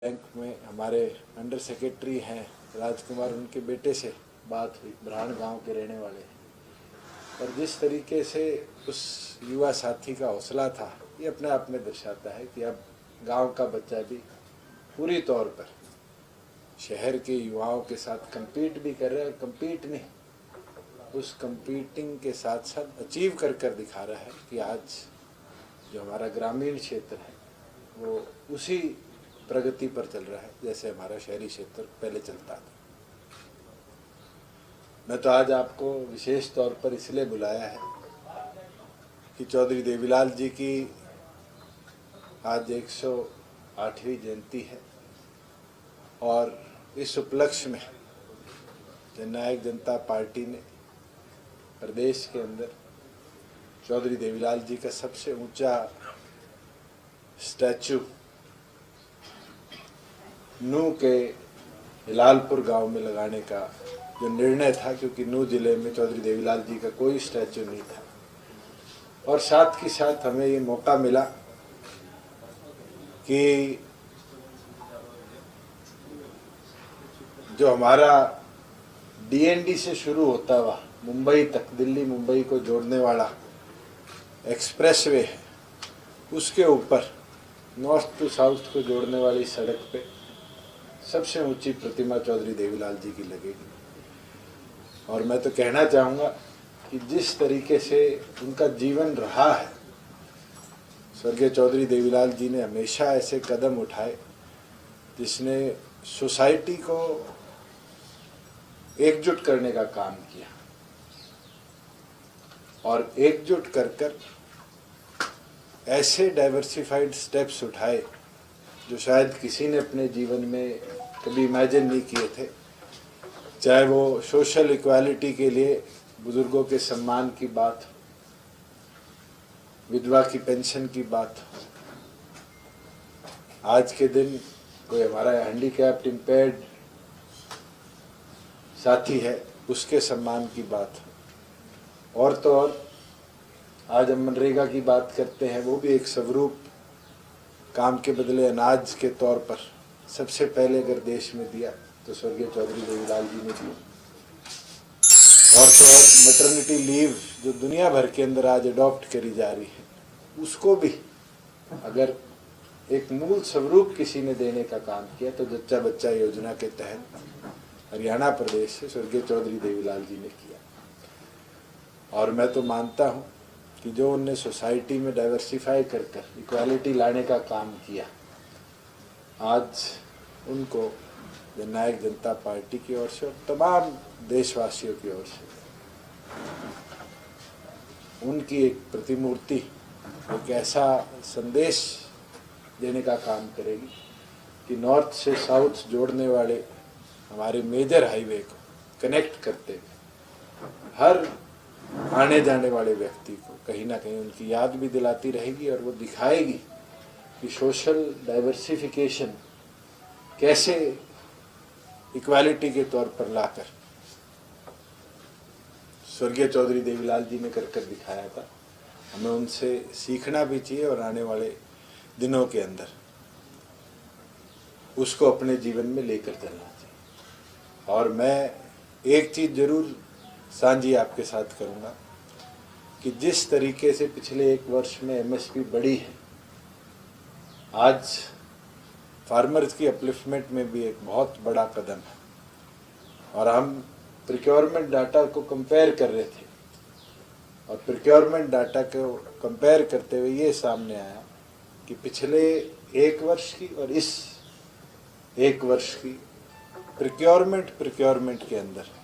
Bank में हमारे under secretary हैं राजकुमार, उनके बेटे से बात हुई, ब्राह्मण गांव के रहने वाले हैं। और जिस तरीके से उस युवा साथी का हौसला था, ये अपने आप में दर्शाता है कि अब गांव का बच्चा भी पूरी तौर पर शहर के युवाओं के साथ compete भी कर रहा है। compete नहीं, उस competing के साथ साथ अचीव कर दिखा रहा है कि आज जो हमारा ग्रामीण क्षेत्र है वो उसी प्रगति पर चल रहा है जैसे हमारा शहरी क्षेत्र पहले चलता था। मैं तो आज आपको विशेष तौर पर इसलिए बुलाया है कि चौधरी देवीलाल जी की आज 108वीं जयंती है और इस उपलक्ष्य में जननायक जनता पार्टी ने प्रदेश के अंदर चौधरी देवीलाल जी का सबसे ऊंचा स्टैचू नू के हिलालपुर गांव में लगाने का जो निर्णय था, क्योंकि नू जिले में चौधरी देवीलाल जी का कोई स्टैचू नहीं था, और साथ ही साथ हमें ये मौका मिला कि जो हमारा डीएनडी से शुरू होता हुआ मुंबई तक, दिल्ली मुंबई को जोड़ने वाला एक्सप्रेसवे है, उसके ऊपर नॉर्थ टू साउथ को जोड़ने वाली सड़क पे सबसे ऊंची प्रतिमा चौधरी देवीलाल जी की लगेगी। और मैं तो कहना चाहूँगा कि जिस तरीके से उनका जीवन रहा है, स्वर्गीय चौधरी देवीलाल जी ने हमेशा ऐसे कदम उठाए जिसने सोसाइटी को एकजुट करने का काम किया, और एकजुट कर ऐसे डाइवर्सिफाइड स्टेप्स उठाए जो शायद किसी ने अपने जीवन में कभी इमेजिन नहीं किए थे। चाहे वो सोशल इक्वालिटी के लिए बुजुर्गों के सम्मान की बात हो, विधवा की पेंशन की बात हो, आज के दिन कोई हमारा हैंडीकैप्ड इम्पेयर्ड साथी है उसके सम्मान की बात हो, और तो और आज हम मनरेगा की बात करते हैं, वो भी एक स्वरूप काम के बदले अनाज के तौर पर सबसे पहले अगर देश में दिया तो स्वर्गीय चौधरी देवीलाल जी ने दिया। और तो और मैटरनिटी लीव जो दुनिया भर के अंदर आज अडॉप्ट करी जा रही है, उसको भी अगर एक मूल स्वरूप किसी ने देने का काम किया तो जच्चा बच्चा योजना के तहत हरियाणा प्रदेश से स्वर्गीय चौधरी देवीलाल जी ने किया। और मैं तो मानता हूँ कि जो उनने सोसाइटी में डाइवर्सिफाई कर इक्वालिटी लाने का काम किया, आज उनको जननायक जनता पार्टी की ओर से और तमाम देशवासियों की ओर से उनकी एक प्रतिमूर्ति एक ऐसा संदेश देने का काम करेगी कि नॉर्थ से साउथ जोड़ने वाले हमारे मेजर हाईवे को कनेक्ट करते हुए हर आने जाने वाले व्यक्ति को कहीं ना कहीं उनकी याद भी दिलाती रहेगी, और वो दिखाएगी कि सोशल डाइवर्सिफिकेशन कैसे इक्वालिटी के तौर पर लाकर स्वर्गीय चौधरी देवीलाल जी ने कर दिखाया था। हमें उनसे सीखना भी चाहिए और आने वाले दिनों के अंदर उसको अपने जीवन में लेकर चलना चाहिए। और मैं एक चीज़ जरूर साझी आपके साथ करूंगा कि जिस तरीके से पिछले एक वर्ष में एमएसपी बढ़ी है, आज फार्मर्स की अपलिफ्टमेंट में भी एक बहुत बड़ा कदम है। और हम प्रोक्योरमेंट डाटा को कंपेयर कर रहे थे, और प्रोक्योरमेंट डाटा को कंपेयर करते हुए ये सामने आया कि पिछले एक वर्ष की और इस एक वर्ष की प्रोक्योरमेंट के अंदर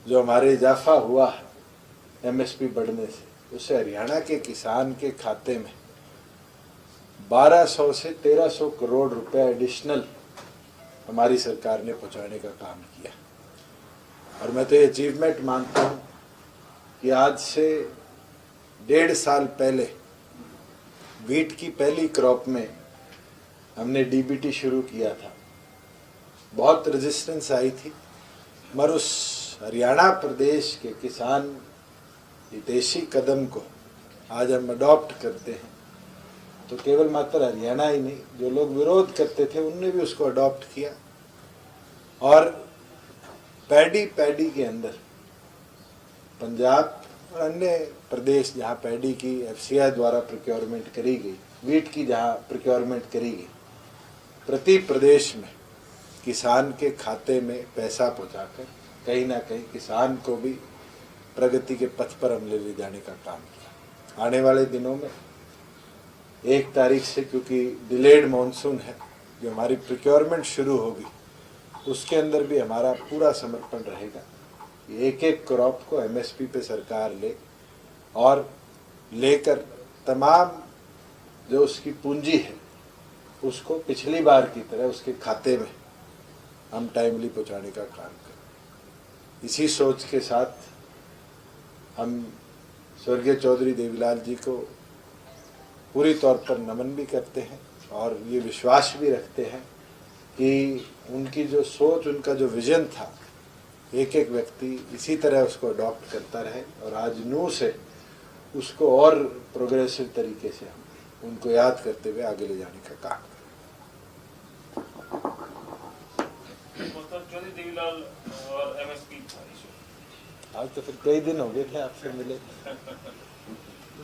जो हमारे इजाफा हुआ है एमएसपी बढ़ने से, उससे हरियाणा के किसान के खाते में 1200 से 1300 करोड़ रुपए एडिशनल हमारी सरकार ने पहुंचाने का काम किया। और मैं तो ये अचीवमेंट मानता हूँ कि आज से 1.5 साल पहले वीट की पहली क्रॉप में हमने डीबीटी शुरू किया था, बहुत रेजिस्टेंस आई थी, मगर उस हरियाणा प्रदेश के किसान हितैषी कदम को आज हम अडॉप्ट करते हैं तो केवल मात्र हरियाणा ही नहीं, जो लोग विरोध करते थे उनने भी उसको अडॉप्ट किया। और पैडी के अंदर पंजाब और अन्य प्रदेश जहाँ पैडी की एफसीआई द्वारा प्रोक्योरमेंट करी गई, वीट की जहाँ प्रोक्योरमेंट करी गई, प्रति प्रदेश में किसान के खाते में पैसा पहुँचाकर कहीं ना कहीं किसान को भी प्रगति के पथ पर हम ले जाने का काम किया। आने वाले दिनों में 1 तारीख से, क्योंकि डिलेड मॉनसून है, जो हमारी प्रोक्योरमेंट शुरू होगी उसके अंदर भी हमारा पूरा समर्पण रहेगा। एक एक क्रॉप को एमएसपी पे सरकार ले और लेकर तमाम जो उसकी पूंजी है उसको पिछली बार की तरह उसके खाते में हम टाइमली पहुंचाने का काम करें। इसी सोच के साथ हम स्वर्गीय चौधरी देवीलाल जी को पूरी तौर पर नमन भी करते हैं और ये विश्वास भी रखते हैं कि उनकी जो सोच, उनका जो विजन था, एक एक व्यक्ति इसी तरह उसको अडॉप्ट करता रहे और आज नू से उसको और प्रोग्रेसिव तरीके से हम उनको याद करते हुए आगे ले जाने का काम चौधरी देवीलाल और एमएसपी आज तो फिर कई दिन हो गए थे आपसे मिले।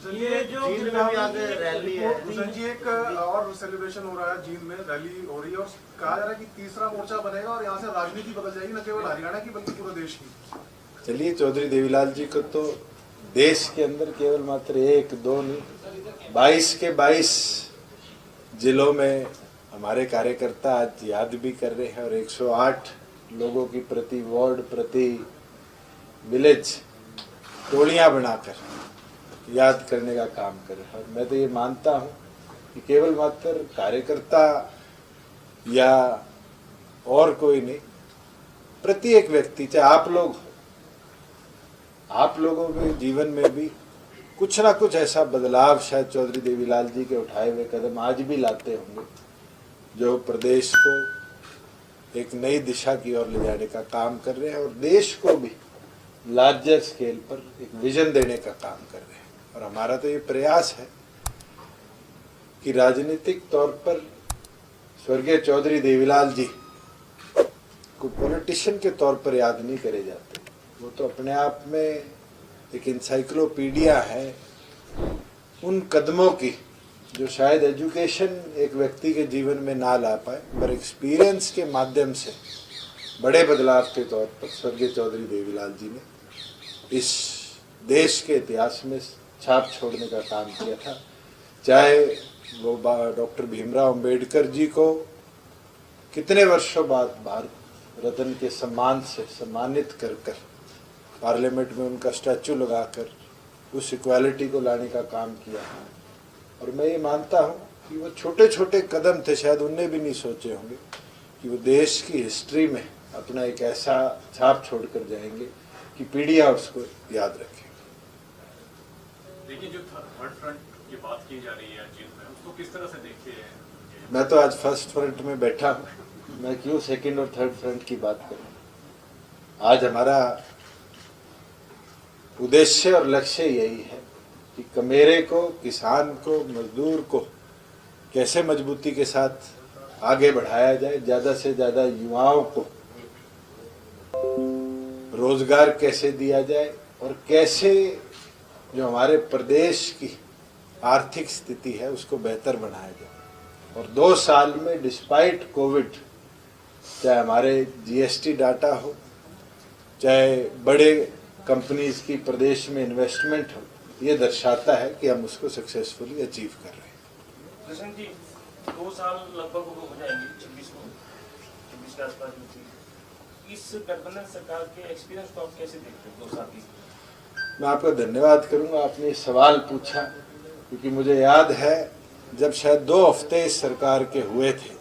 ये जो जींद में भी आज रैली है, भूषण जी एक और सेलिब्रेशन हो रहा है, जींद में रैली हो रही है और कहा जा रहा है कि तीसरा मोर्चा बनेगा और यहाँ से राजनीति बदल जाएगी, न केवल हरियाणा की बल्कि पूरे देश की। चलिए, चौधरी देवीलाल जी को तो देश के अंदर केवल मात्र 1-2 नहीं, 22 के 22 जिलों में हमारे कार्यकर्ता आज याद भी कर रहे हैं और 108 लोगों की प्रति वार्ड, प्रति विलेज टोलियां बनाकर याद करने का काम कर रहे हैं। और मैं तो ये मानता हूँ कि केवल मात्र कार्यकर्ता या और कोई नहीं, प्रत्येक व्यक्ति, चाहे आप लोग हो, आप लोगों के जीवन में भी कुछ ना कुछ ऐसा बदलाव शायद चौधरी देवीलाल जी के उठाए हुए कदम आज भी लाते होंगे जो प्रदेश को एक नई दिशा की ओर ले जाने का काम कर रहे हैं और देश को भी लार्जर स्केल पर एक विजन देने का काम कर रहे हैं। और हमारा तो ये प्रयास है कि राजनीतिक तौर पर स्वर्गीय चौधरी देवीलाल जी को पॉलिटिशियन के तौर पर याद नहीं करे जाते, वो तो अपने आप में एक इंसाइक्लोपीडिया है उन कदमों की जो शायद एजुकेशन एक व्यक्ति के जीवन में ना ला पाए, पर एक्सपीरियंस के माध्यम से बड़े बदलाव के तौर पर स्वर्गीय चौधरी देवीलाल जी ने इस देश के इतिहास में छाप छोड़ने का काम किया था। चाहे वो डॉक्टर भीमराव अंबेडकर जी को कितने वर्षों बाद भारत रत्न के सम्मान से सम्मानित कर कर पार्लियामेंट में उनका स्टैचू लगाकर उस इक्वालिटी को लाने का काम किया। और मैं ये मानता हूँ कि वो छोटे छोटे कदम थे, शायद उनने भी नहीं सोचे होंगे कि वो देश की हिस्ट्री में अपना एक ऐसा छाप छोड़कर जाएंगे कि पीढ़ियाँ उसको याद रखें। देखिए, जो थर्ड फ्रंट की बात की जा रही है जींद में, उसको किस तरह से देखते हैं? मैं तो आज फर्स्ट फ्रंट में बैठा हूँ, मैं क्यों सेकंड और थर्ड फ्रंट की बात करूँ। आज हमारा उद्देश्य और लक्ष्य यही है कि कमेरे को, किसान को, मजदूर को कैसे मजबूती के साथ आगे बढ़ाया जाए, ज़्यादा से ज़्यादा युवाओं को रोजगार कैसे दिया जाए और कैसे जो हमारे प्रदेश की आर्थिक स्थिति है उसको बेहतर बनाया जाए। और 2 साल में डिस्पाइट कोविड, चाहे हमारे जीएसटी डाटा हो, चाहे बड़े कंपनीज की प्रदेश में इन्वेस्टमेंट हो, ये दर्शाता है कि हम उसको सक्सेसफुली अचीव कर रहे हैं। कृष्ण जी, 2 साल लगभग हो जाएंगे, 26 के आसपास में। इस गठबंधन सरकार के एक्सपीरियंस को आप कैसे देखते हैं 2 साल की? मैं आपका धन्यवाद करूंगा, आपने सवाल पूछा, क्योंकि मुझे याद है जब शायद 2 हफ्ते इस सरकार के हुए थे,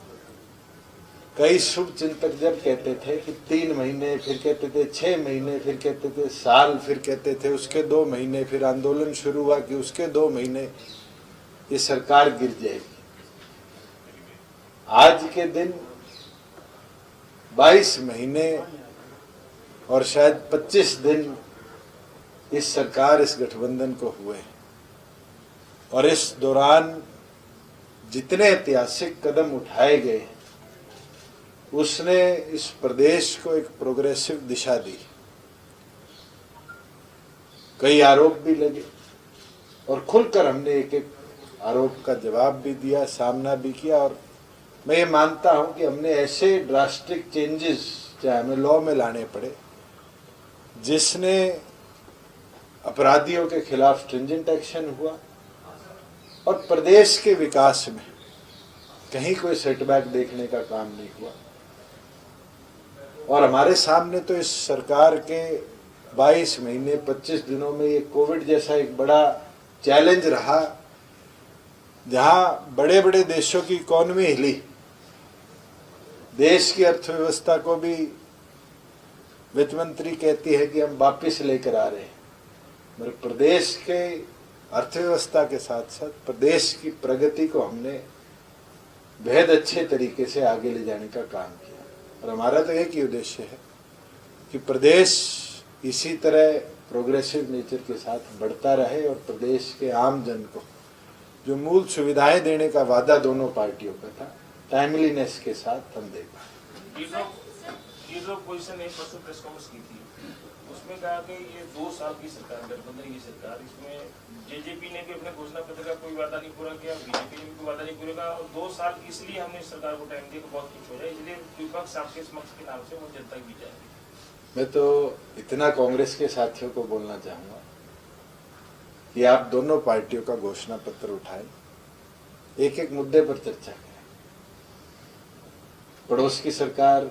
कई शुभ चिंतक जब कहते थे कि 3 महीने, फिर कहते थे 6 महीने, फिर कहते थे साल, फिर कहते थे उसके 2 महीने, फिर आंदोलन शुरू हुआ कि उसके 2 महीने ये सरकार गिर जाएगी। आज के दिन 22 महीने और शायद 25 दिन इस सरकार, इस गठबंधन को हुए और इस दौरान जितने ऐतिहासिक कदम उठाए गए हैं, उसने इस प्रदेश को एक प्रोग्रेसिव दिशा दी। कई आरोप भी लगे और खुलकर हमने एक एक आरोप का जवाब भी दिया, सामना भी किया। और मैं ये मानता हूं कि हमने ऐसे ड्रास्टिक चेंजेस चाहे हमें लॉ में लाने पड़े जिसने अपराधियों के खिलाफ स्ट्रिंजेंट एक्शन हुआ और प्रदेश के विकास में कहीं कोई सेटबैक देखने का काम नहीं हुआ। और हमारे सामने तो इस सरकार के 22 महीने 25 दिनों में ये कोविड जैसा एक बड़ा चैलेंज रहा, जहां बड़े बड़े देशों की इकोनॉमी हिली, देश की अर्थव्यवस्था को भी वित्त मंत्री कहती है कि हम वापस लेकर आ रहे हैं। मगर प्रदेश के अर्थव्यवस्था के साथ साथ प्रदेश की प्रगति को हमने बेहद अच्छे तरीके से आगे ले जाने का काम किया। और हमारा तो एक ही उद्देश्य है कि प्रदेश इसी तरह प्रोग्रेसिव नेचर के साथ बढ़ता रहे और प्रदेश के आम जन को जो मूल सुविधाएं देने का वादा दोनों पार्टियों का था, टाइमलीनेस के साथ हम दे पाए। ये जो पोजीशन एक परसों प्रेस कॉन्फ्रेंस की थी, उसमें कहा कि ये 2 साल की सरकार, गठबंधन की सरकार, इसमें जेजेपी ने भी अपने घोषणा पत्र का कोई वादा नहीं पूरा किया, बीजेपी ने भी कोई वादा नहीं पूरा किया, और 2 साल इसलिए हमने सरकार को टाइम दिया कि बहुत कुछ हो जाए, इसलिए विपक्ष आपके समक्ष के नाम से वो जनता की जाएगी। मैं तो इतना कांग्रेस के साथियों को बोलना चाहूंगा कि आप दोनों पार्टियों का घोषणा पत्र उठाएं, एक एक मुद्दे पर चर्चा करें। पड़ोस की सरकार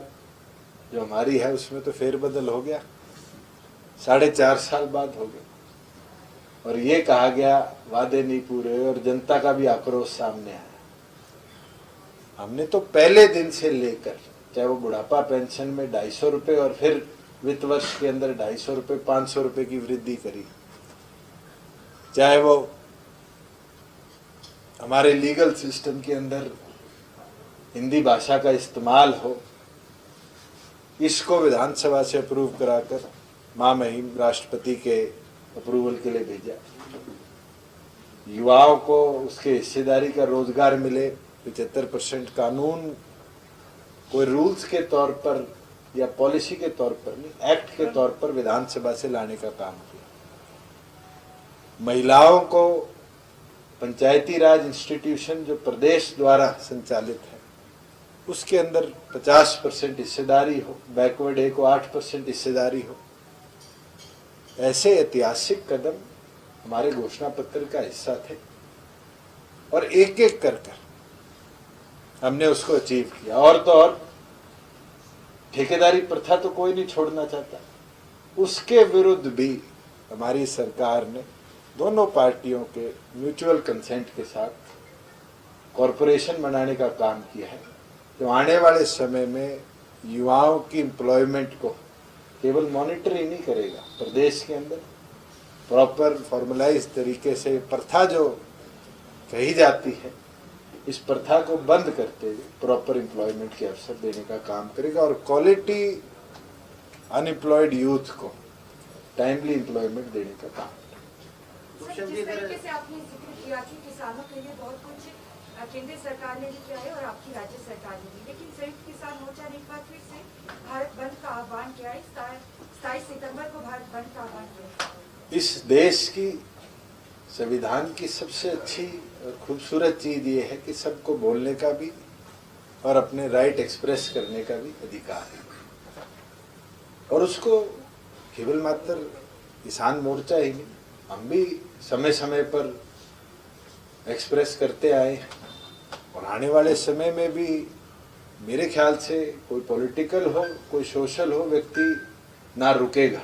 जो हमारी है उसमें तो फेरबदल हो गया, 4.5 साल बाद हो गया, और ये कहा गया वादे नहीं पूरे और जनता का भी आक्रोश सामने आया। हमने तो पहले दिन से लेकर, चाहे वो बुढ़ापा पेंशन में 250 रुपए और फिर वित्त वर्ष के अंदर 250 रुपए 500 रुपए की वृद्धि करी, चाहे वो हमारे लीगल सिस्टम के अंदर हिंदी भाषा का इस्तेमाल हो, इसको विधानसभा से अप्रूव कराकर महामहिम राष्ट्रपति के अप्रूवल के लिए भेजा। युवाओं को उसके हिस्सेदारी का रोजगार मिले, 75% कानून कोई रूल्स के तौर पर या पॉलिसी के तौर पर नहीं, एक्ट के तौर पर विधानसभा से लाने का काम किया। महिलाओं को पंचायती राज इंस्टीट्यूशन जो प्रदेश द्वारा संचालित है उसके अंदर 50% हिस्सेदारी हो, बैकवर्ड ए को 8% हिस्सेदारी हो। ऐसे ऐतिहासिक कदम हमारे घोषणा पत्र का हिस्सा थे और एक एक कर हमने उसको अचीव किया। और तो और ठेकेदारी प्रथा तो कोई नहीं छोड़ना चाहता, उसके विरुद्ध भी हमारी सरकार ने दोनों पार्टियों के म्यूचुअल कंसेंट के साथ कॉरपोरेशन बनाने का काम किया है, जो आने वाले समय में युवाओं की एम्प्लॉयमेंट को केवल मॉनिटर ही नहीं करेगा, प्रदेश के अंदर प्रॉपर फॉर्मलाइज तरीके से प्रथा जो कही जाती है, इस प्रथा को बंद करते हुए प्रॉपर एम्प्लॉयमेंट के अवसर देने का काम करेगा और क्वालिटी अनएम्प्लॉयड यूथ को टाइमली एम्प्लॉयमेंट देने का काम करेगा। जिस तरीके से आपने जिक्र किया कि किसानों के लिए बहुत कुछ केंद्र सरकार ने भी किया है और आपकी राज्य सरकार ने भी, लेकिन संयुक्त किसान मोर्चा ने एक बार फिर से भारत बंद का आह्वान किया है। 27 सितंबर को भारत बंद का आह्वान किया। इस देश की संविधान की सबसे अच्छी और खूबसूरत चीज ये है कि सबको बोलने का भी और अपने राइट एक्सप्रेस करने का भी अधिकार है, और उसको केवल मात्र किसान मोर्चा ही नहीं, हम भी समय समय पर एक्सप्रेस करते आए और आने वाले समय में भी मेरे ख्याल से कोई पॉलिटिकल हो कोई सोशल हो व्यक्ति ना रुकेगा।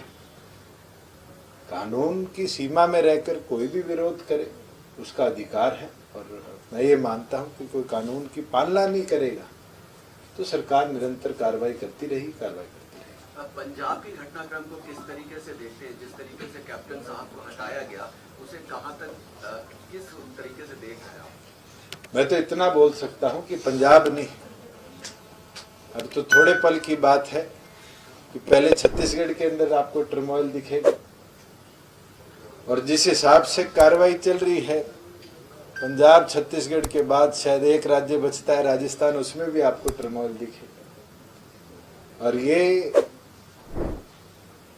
कानून की सीमा में रहकर कोई भी विरोध करे उसका अधिकार है, और मैं ये मानता हूं कि कोई कानून की पालना नहीं करेगा तो सरकार निरंतर कार्रवाई करती रहेगी। पंजाब की घटनाक्रम को किस तरीके से देखते हैं? जिस तरीके से कैप्टन साहब को हटाया गया उसे कहां तक किस तरीके से देख रहे हैं आप? मैं तो इतना बोल सकता हूं कि पंजाब नहीं, अब तो थोड़े पल की बात है कि पहले छत्तीसगढ़ के अंदर आपको टर्मोइल दिखेगा, और जिस हिसाब से कार्रवाई चल रही है पंजाब छत्तीसगढ़ के बाद शायद एक राज्य बचता है राजस्थान, उसमें भी आपको टर्मोइल दिखेगा। और ये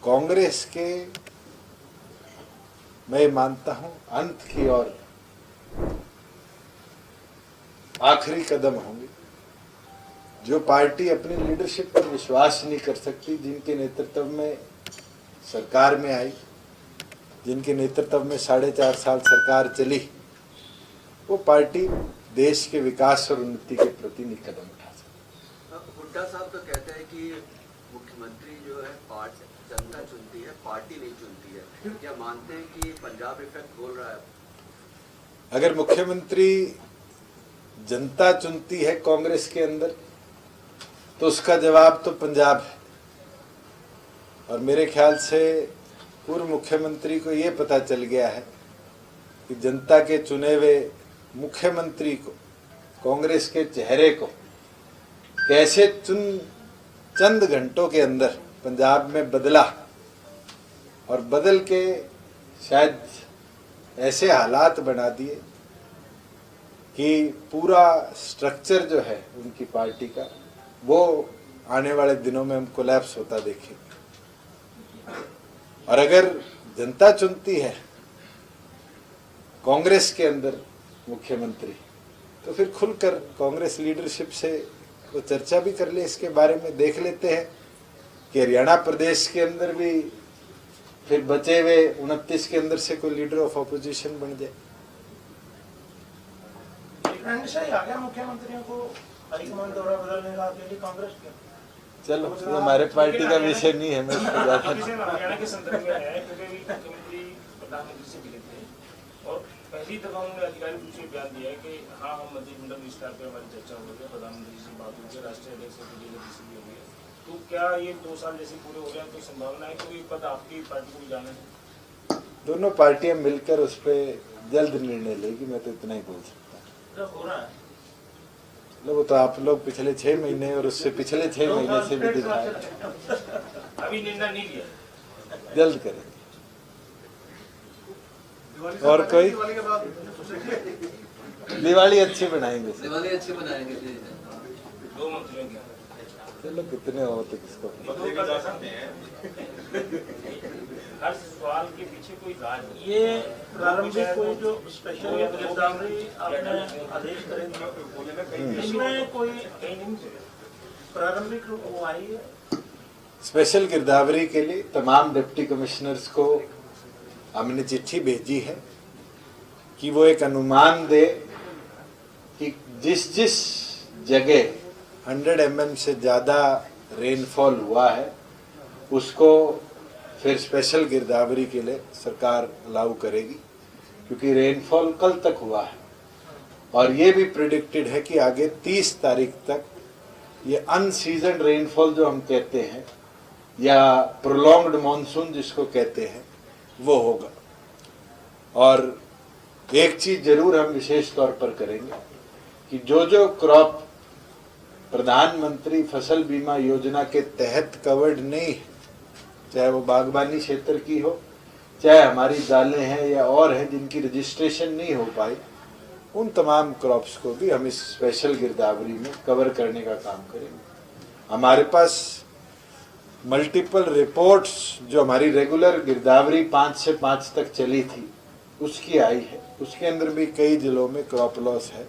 कांग्रेस के, मैं मानता हूं, अंत की ओर आखिरी कदम होंगे। जो पार्टी अपनी लीडरशिप पर विश्वास नहीं कर सकती, जिनके नेतृत्व में सरकार में आई, जिनके नेतृत्व में 4.5 साल सरकार चली, वो पार्टी देश के विकास और उन्नति के प्रति नहीं कदम उठा सकती। हुड्डा साहब तो कहते हैं कि मुख्यमंत्री जो है पार्टी जनता चुनती है, पार्टी नहीं चुनती है। क्या मानते हैं कि पंजाब इफेक्ट बोल रहा है? अगर मुख्यमंत्री जनता चुनती है कांग्रेस के अंदर, तो उसका जवाब तो पंजाब है। और मेरे ख्याल से पूर्व मुख्यमंत्री को ये पता चल गया है कि जनता के चुने हुए मुख्यमंत्री को, कांग्रेस के चेहरे को कैसे चंद घंटों के अंदर पंजाब में बदला, और बदल के शायद ऐसे हालात बना दिए कि पूरा स्ट्रक्चर जो है उनकी पार्टी का, वो आने वाले दिनों में हम कोलैप्स होता देखेंगे। और अगर जनता चुनती है कांग्रेस के अंदर मुख्यमंत्री, तो फिर खुलकर कांग्रेस लीडरशिप से वो चर्चा भी कर ले, इसके बारे में देख लेते हैं कि हरियाणा प्रदेश के अंदर भी फिर बचे हुए 29 के अंदर से कोई लीडर ऑफ ऑपोजिशन बन जाए। आ गया मुख्यमंत्रियों को हाईकमान दौरा बदलने का आपके लिए कांग्रेस के? चलो, ये हमारे पार्टी का विषय नहीं है। मैं हरियाणा के संदर्भ में है, क्योंकि मुख्यमंत्री प्रधानमंत्री से मिले थे और पहली दफा उन्होंने आधिकारिक रूप से बयान दिया है कि हाँ, हम मंत्रिमंडल विस्तार पर हमारी चर्चा हो गई है, प्रधानमंत्री से बात हो गई, राष्ट्रीय अध्यक्ष से भी हो गई है। तो क्या ये 2 साल जैसे पूरे हो गए, तो संभावना है कि पद आपकी पार्टी को भी जाना है? दोनों पार्टियां मिलकर उस पर जल्द निर्णय लेगी, मैं तो इतना ही बोल सकता हूँ। हो रहा है वो तो आप लोग पिछले 6 महीने और उससे पिछले 6 महीने से भी दिखाए, अभी निर्णय नहीं लिया, जल्द करेंगे। दिवाली से और पहले, कोई? दिवाली के बाद दिवाली अच्छी बनाएंगे सर। दिवाली अच्छी बनाएंगे। 2 मंत्रियों की। चलो, कितने हो तो किसको। हर सवाल के पीछे कोई राज नहीं। ये प्रारंभिक कोई जो स्पेशल गिरदावरी आपने आदेश करेंगे, इसमें कोई प्रारंभिक रूप वो आई है? स्पेशल गिरदावरी के लिए तमाम डिप्टी कमिश्नर्स को हमने चिट्ठी भेजी है कि वो एक अनुमान दे कि जिस जिस जगह 100 mm से ज़्यादा रेनफॉल हुआ है, उसको फिर स्पेशल गिरदावरी के लिए सरकार अलाउ करेगी, क्योंकि रेनफॉल कल तक हुआ है। और ये भी प्रिडिक्टेड है कि आगे 30 तारीख तक ये अनसीजन रेनफॉल जो हम कहते हैं, या प्रोलॉन्ग्ड मॉनसून जिसको कहते हैं, वो होगा। और एक चीज जरूर हम विशेष तौर पर करेंगे कि जो जो क्रॉप प्रधानमंत्री फसल बीमा योजना के तहत कवर्ड नहीं है, चाहे वो बागबानी क्षेत्र की हो, चाहे हमारी दालें हैं या और हैं जिनकी रजिस्ट्रेशन नहीं हो पाई, उन तमाम क्रॉप्स को भी हम इस स्पेशल गिरदावरी में कवर करने का काम करेंगे। हमारे पास मल्टीपल रिपोर्ट्स, जो हमारी रेगुलर गिरदावरी 5 से 5 तक चली थी, उसकी आई है। उसके अंदर भी कई जिलों में क्रॉप लॉस है,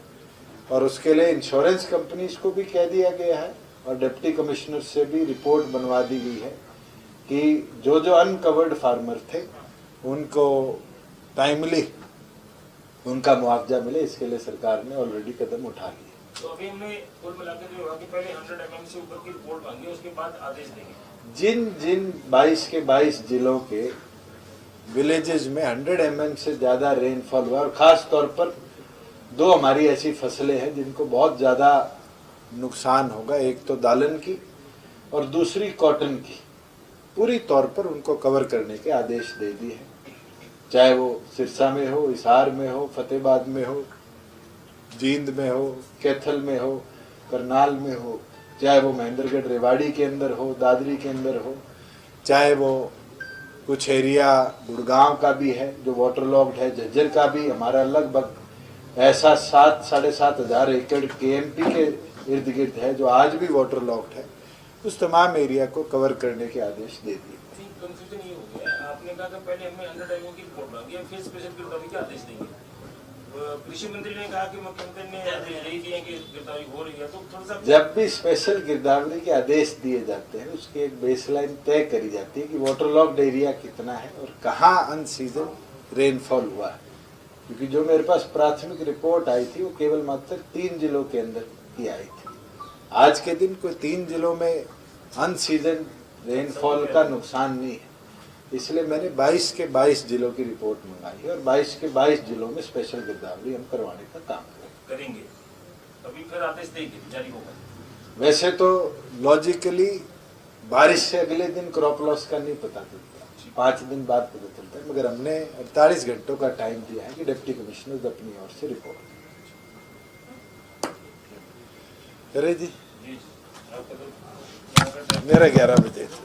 और उसके लिए इंश्योरेंस कंपनीज को भी कह दिया गया है और डिप्टी कमिश्नर से भी रिपोर्ट बनवा दी गई है कि जो जो अनकवर्ड फार्मर थे उनको टाइमली उनका मुआवजा मिले। इसके लिए सरकार ने ऑलरेडी कदम उठा लिए। तो अभी हमने कुल मिलाकर जो होगा कि पहले 100 mm से ऊपर की रिपोर्ट मांगी, उसके बाद आदेश देंगे। जिन जिन 22 के 22 जिलों के विलेजेस में 100 mm से ज्यादा रेनफॉल हुआ, और खास तौर पर 2 हमारी ऐसी फसलें हैं जिनको बहुत ज्यादा नुकसान होगा, एक तो दालन की और दूसरी कॉटन की, पूरी तौर पर उनको कवर करने के आदेश दे दिए हैं। चाहे वो सिरसा में हो, हिसार में हो, फतेहाबाद में हो, जींद में हो, कैथल में हो, करनाल में हो, चाहे वो महेंद्रगढ़ रेवाड़ी के अंदर हो, दादरी के अंदर हो, चाहे वो कुछ एरिया गुड़गांव का भी है जो वाटर लॉक्ड है, झज्जर का भी, हमारा लगभग ऐसा 7-7,500 एकड़ KMP के इर्द गिर्द है जो आज भी वाटर लॉक्ड है, उस तमाम एरिया को कवर करने के आदेश दे दिए। कंफ्यूजन ये हो गया, आपने कहा कि पहले हमें अंडर डैमिंग की रिपोर्ट मांगी, फिर स्पेशल गिरदावरी के आदेश देंगे। कृषि मंत्री ने कहा कि मुख्यमंत्री ने आदेश दे दिए कि गिरदावरी हो रही है, तो थोड़ा सा जब भी स्पेशल गिरदावरी के आदेश दिए जाते हैं उसकी एक बेसलाइन तय करी जाती है कि वाटर लॉक्ड एरिया कितना है और कहाँ अन सीजन रेनफॉल हुआ है, क्योंकि जो मेरे पास प्राथमिक रिपोर्ट आई थी वो केवल मात्र 3 जिलों के अंदर की आई थी। आज के दिन कोई 3 जिलों में अन सीजन रेनफॉल का नुकसान नहीं है, इसलिए मैंने 22 के 22 जिलों की रिपोर्ट मंगाई है और 22 के 22 जिलों में स्पेशल गिरदावरी हम करवाने का काम करेंगे। अभी फिर आदेश देंगे, जारी होगा। वैसे तो लॉजिकली बारिश से अगले दिन क्रॉप लॉस का नहीं पता चलता, 5 दिन बाद पता चलता है, मगर हमने 48 घंटों का टाइम दिया है कि डिप्टी कमिश्नर अपनी ओर से रिपोर्ट करे। जी जी, आपका तो मेरा 11 बजे था।